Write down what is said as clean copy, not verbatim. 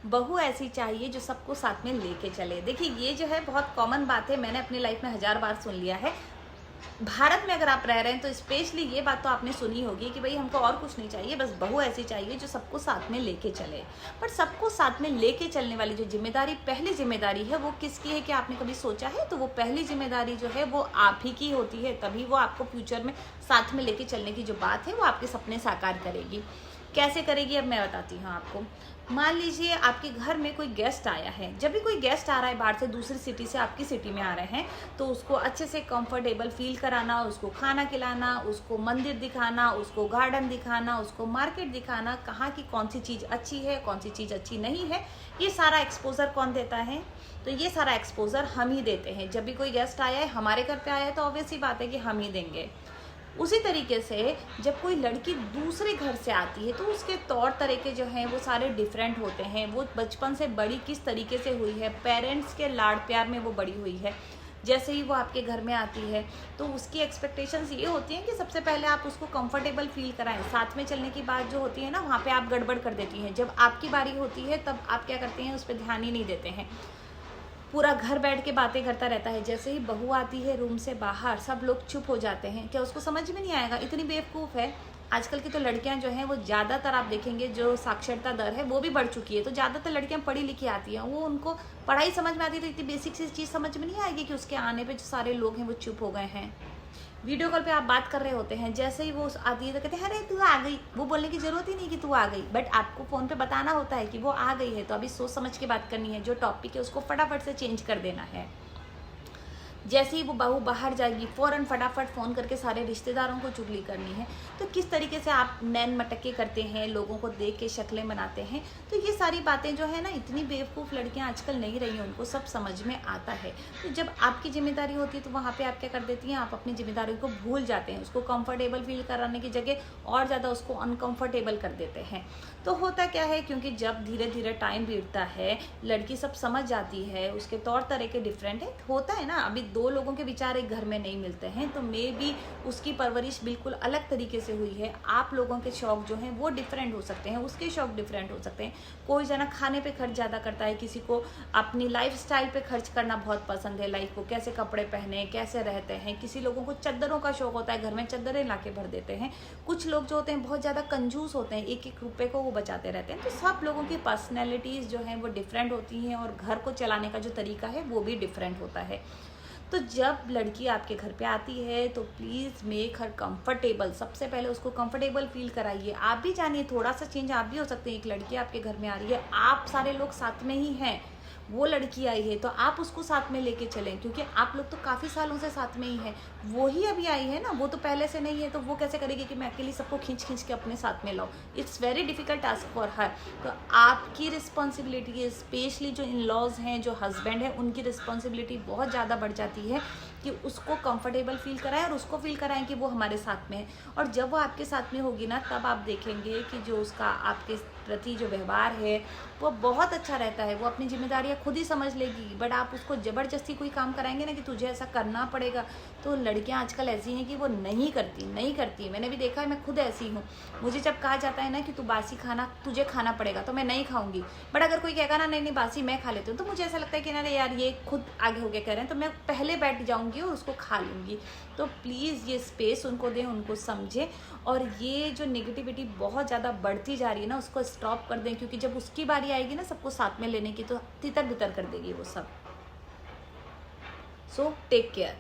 बहू ऐसी चाहिए जो सबको साथ में लेके चले। देखिए ये जो है बहुत कॉमन बात है, मैंने अपनी लाइफ में 1000 बार सुन लिया है। भारत में अगर आप रह रहे हैं तो स्पेशली ये बात तो आपने सुनी होगी कि भाई हमको और कुछ नहीं चाहिए, बस बहू ऐसी चाहिए जो सबको साथ में लेके चले। पर सबको साथ में लेके चलने वाली जो जिम्मेदारी, पहली जिम्मेदारी है, वो किसकी है, कि आपने कभी सोचा है? तो वो पहली जिम्मेदारी जो है वो आप ही की होती है, तभी वो आपको फ्यूचर में साथ में लेके चलने की जो बात है वो आपके सपने साकार करेगी। कैसे करेगी अब मैं बताती हूँ आपको। मान लीजिए आपके घर में कोई गेस्ट आया है। जब भी कोई गेस्ट आ रहा है बाहर से, दूसरी सिटी से आपकी सिटी में आ रहे हैं, तो उसको अच्छे से कंफर्टेबल फील कराना, उसको खाना खिलाना, उसको मंदिर दिखाना, उसको गार्डन दिखाना, उसको मार्केट दिखाना, कहाँ की कौन सी चीज़ अच्छी है, कौन सी चीज़ अच्छी नहीं है, ये सारा एक्सपोजर कौन देता है? तो ये सारा एक्सपोजर हम ही देते हैं। जब भी कोई गेस्ट आया है, हमारे घर पे आया है, तो ऑब्वियस ही बात है कि हम ही देंगे। उसी तरीके से जब कोई लड़की दूसरे घर से आती है तो उसके तौर तरीके जो हैं वो सारे डिफरेंट होते हैं। वो बचपन से बड़ी किस तरीके से हुई है, पेरेंट्स के लाड़ प्यार में वो बड़ी हुई है। जैसे ही वो आपके घर में आती है तो उसकी एक्सपेक्टेशंस ये होती हैं कि सबसे पहले आप उसको कंफर्टेबल फील कराएं। साथ में चलने की बात जो होती है ना, वहाँ पे आप गड़बड़ कर देती हैं। जब आपकी बारी होती है तब आप क्या करते हैं, उस पर ध्यान ही नहीं देते हैं। पूरा घर बैठ के बातें करता रहता है। जैसे ही बहू आती है रूम से बाहर, सब लोग चुप हो जाते हैं। क्या उसको समझ में नहीं आएगा? इतनी बेवकूफ़ है। आजकल की तो लड़कियां जो हैं वो ज़्यादातर आप देखेंगे, जो साक्षरता दर है वो भी बढ़ चुकी है, तो ज़्यादातर लड़कियां पढ़ी लिखी आती हैं। वो उनको पढ़ाई समझ में आती है तो इतनी बेसिक सी चीज़ समझ में नहीं आएगी कि उसके आने पर जो सारे लोग हैं वो चुप हो गए हैं। वीडियो कॉल पे आप बात कर रहे होते हैं, जैसे ही वो आती है तो कहते हैं अरे तू आ गई। वो बोलने की जरूरत ही नहीं कि तू आ गई, बट आपको फ़ोन पे बताना होता है कि वो आ गई है। तो अभी सोच समझ के बात करनी है। जो टॉपिक है उसको फटाफट से चेंज कर देना है। जैसे ही वो बहू बाहर जाएगी, फ़ौरन फटाफट फ़ोन करके सारे रिश्तेदारों को चुगली करनी है। तो किस तरीके से आप नैन मटके करते हैं, लोगों को देख के शक्लें बनाते हैं। तो ये सारी बातें जो है ना, इतनी बेवकूफ़ लड़कियां आजकल नहीं रही हैं, उनको सब समझ में आता है। तो जब आपकी जिम्मेदारी होती है तो वहाँ पर आप क्या कर देती हैं, आप अपनी जिम्मेदारी को भूल जाते हैं। उसको कंफर्टेबल फील कराने की जगह और ज़्यादा उसको अनकम्फर्टेबल कर देते हैं। तो होता क्या है, क्योंकि जब धीरे धीरे टाइम बीतता है, लड़की सब समझ जाती है, उसके तौर तरीके डिफरेंट है। होता है ना, अभी दो लोगों के विचार एक घर में नहीं मिलते हैं, तो मे बी उसकी परवरिश बिल्कुल अलग तरीके से हुई है। आप लोगों के शौक जो हैं वो डिफरेंट हो सकते हैं, उसके शौक डिफरेंट हो सकते हैं। कोई जना खाने पे खर्च ज़्यादा करता है, किसी को अपनी लाइफ स्टाइल पे खर्च करना बहुत पसंद है, लाइफ को कैसे कपड़े पहने, कैसे रहते हैं। किसी लोगों को चद्दरों का शौक होता है, घर में चद्दरें ला के भर देते हैं। कुछ लोग जो होते हैं बहुत ज़्यादा कंजूस होते हैं, एक एक रुपये को वो बचाते रहते हैं। तो सब लोगों की पर्सनैलिटीज़ जो हैं वो डिफरेंट होती हैं, और घर को चलाने का जो तरीका है वो भी डिफरेंट होता है। तो जब लड़की आपके घर पे आती है तो प्लीज़ मेक हर कंफर्टेबल। सबसे पहले उसको कंफर्टेबल फील कराइए। आप भी जानिए, थोड़ा सा चेंज आप भी हो सकते हैं। एक लड़की आपके घर में आ रही है, आप सारे लोग साथ में ही हैं, वो लड़की आई है तो आप उसको साथ में लेके चलें, क्योंकि आप लोग तो काफ़ी सालों से साथ में ही हैं। वो ही अभी आई है ना, वो तो पहले से नहीं है, तो वो कैसे करेगी कि मैं अकेली सबको खींच खींच के अपने साथ में लाऊं। It's very difficult task for her. तो आपकी रिस्पॉन्सिबिलिटी है, स्पेशली जो इन लॉज हैं, जो हस्बैंड है, उनकी रिस्पॉन्सिबिलिटी बहुत ज़्यादा बढ़ जाती है कि उसको कंफर्टेबल फील कराएं, और उसको फील कराएं कि वो हमारे साथ में है। और जब वो आपके साथ में होगी ना, तब आप देखेंगे कि जो उसका आपके प्रति जो व्यवहार है वो बहुत अच्छा रहता है। वो अपनी जिम्मेदारियां खुद ही समझ लेगी। बट आप उसको ज़बरदस्ती कोई काम कराएंगे ना कि तुझे ऐसा करना पड़ेगा, तो लड़कियां आजकल ऐसी हैं कि वो नहीं करती। मैंने भी देखा है, मैं खुद ऐसी हूँ। मुझे जब कहा जाता है ना कि तू बासी खाना तुझे खाना पड़ेगा, तो मैं नहीं खाऊंगी। बट अगर कोई कहेगा ना नहीं बासी मैं खा लेती हूँ, तो मुझे ऐसा लगता है कि ना यार ये खुद आगे हो के कह रहे हैं, तो मैं पहले बैठ जाऊँगी और उसको खा लूँगी। तो प्लीज़ ये स्पेस उनको दें, उनको समझें, और ये जो नेगेटिविटी बहुत ज़्यादा बढ़ती जा रही है ना, उसको स्टॉप कर दें। क्योंकि जब उसकी बारी आएगी ना सबको साथ में लेने की, तो तितर बितर कर देगी वो सब। So take care.